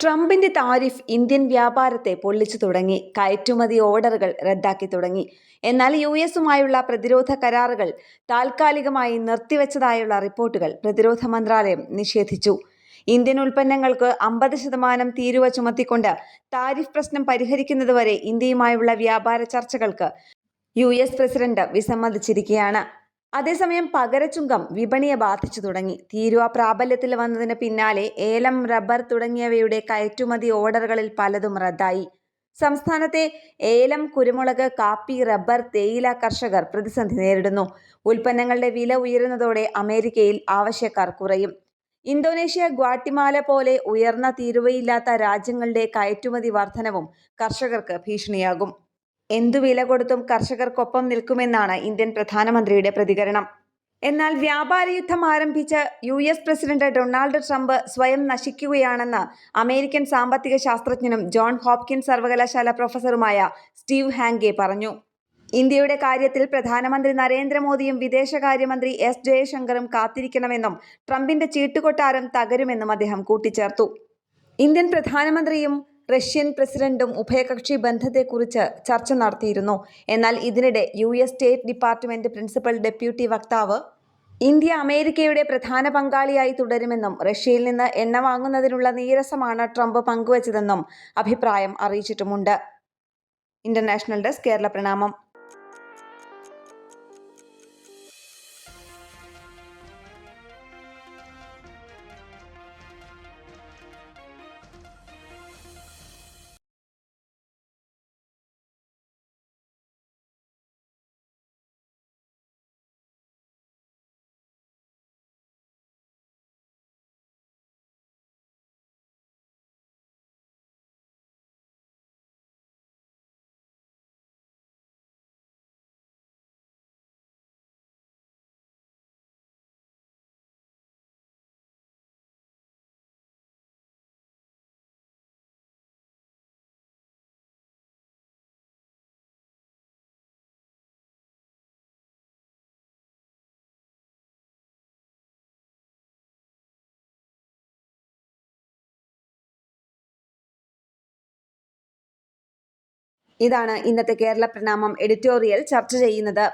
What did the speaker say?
ട്രംപിന്റെ tariff Indian വ്യാപാരത്തെ പൊള്ളിച്ചു തുടങ്ങി. കയറ്റുമതി ഓർഡറുകൾ റദ്ദാക്കി തുടങ്ങി. എന്നാൽ യുഎസുമായുള്ള പ്രതിരോധ കരാറുകൾ താൽക്കാലികമായി നിർത്തിവച്ചതായുള്ള റിപ്പോർട്ടുകൾ പ്രതിരോധ മന്ത്രാലയം നിഷേധിച്ചു. ഇന്ത്യൻ ഉൽപ്പന്നങ്ങൾക്ക് 50% തീരുവ ചുമത്തിക്കൊണ്ട് താരിഫ് പ്രശ്നം പരിഹരിക്കുന്നതുവരെ ഇന്ത്യയുമായുള്ള വ്യാപാര ചർച്ചകൾക്ക് യുഎസ് പ്രസിഡന്റ് വിസമ്മതിച്ചിരിക്കുകയാണ്. അതേസമയം പകരച്ചുങ്കം വിപണിയെ ബാധിച്ചു തുടങ്ങി. തീരുവ പ്രാബല്യത്തിൽ വന്നതിന് പിന്നാലെ ഏലം, റബ്ബർ തുടങ്ങിയവയുടെ കയറ്റുമതി ഓർഡറുകളിൽ പലതും റദ്ദായി. സംസ്ഥാനത്തെ ഏലം, കുരുമുളക്, കാപ്പി, റബ്ബർ, തേയില കർഷകർ പ്രതിസന്ധി നേരിടുന്നു. ഉൽപ്പന്നങ്ങളുടെ വില ഉയരുന്നതോടെ അമേരിക്കയിൽ ആവശ്യക്കാർ കുറയും. ഇന്തോനേഷ്യ, ഗ്വാട്ടിമാല പോലെ ഉയർന്ന തീരുവയില്ലാത്ത രാജ്യങ്ങളുടെ കയറ്റുമതി വർധനവും കർഷകർക്ക് ഭീഷണിയാകും. എന്തു വില കൊടുത്തും കർഷകർക്കൊപ്പം നിൽക്കുമെന്നാണ് ഇന്ത്യൻ പ്രധാനമന്ത്രിയുടെ പ്രതികരണം. എന്നാൽ വ്യാപാര യുദ്ധം ആരംഭിച്ച യുഎസ് പ്രസിഡന്റ് ഡൊണാൾഡ് ട്രംപ് സ്വയം നശിക്കുകയാണെന്ന് അമേരിക്കൻ സാമ്പത്തിക ശാസ്ത്രജ്ഞനും ജോൺ ഹോപ്കിൻസ് സർവകലാശാല പ്രൊഫസറുമായ സ്റ്റീവ് ഹാങ്കെ പറഞ്ഞു. ഇന്ത്യയുടെ കാര്യത്തിൽ പ്രധാനമന്ത്രി നരേന്ദ്രമോദിയും വിദേശകാര്യമന്ത്രി എസ് ജയശങ്കറും കാത്തിരിക്കണമെന്നും ട്രംപിന്റെ ചീട്ടുകൊട്ടാരം തകരുമെന്നും അദ്ദേഹം കൂട്ടിച്ചേർത്തു. ഇന്ത്യൻ പ്രധാനമന്ത്രിയും റഷ്യൻ പ്രസിഡന്റും ഉഭയകക്ഷി ബന്ധത്തെക്കുറിച്ച് ചർച്ച നടത്തിയിരുന്നു. എന്നാൽ ഇതിനിടെ US state department principal deputy വക്താവ് ഇന്ത്യ അമേരിക്കയുടെ പ്രധാന പങ്കാളിയായി തുടരുമെന്നും റഷ്യയിൽ നിന്ന് എണ്ണ വാങ്ങുന്നതിനുള്ള നീരസമാണ് ട്രംപ് പങ്കുവച്ചതെന്നും അഭിപ്രായം അറിയിച്ചിട്ടുമുണ്ട്. ഇന്റർനാഷണൽ ഡെസ്ക്, കേരള പ്രണാമം. ഇതാണ് ഇന്നത്തെ കേരള പ്രണാമം എഡിറ്റോറിയൽ ചർച്ച ചെയ്യുന്നത്.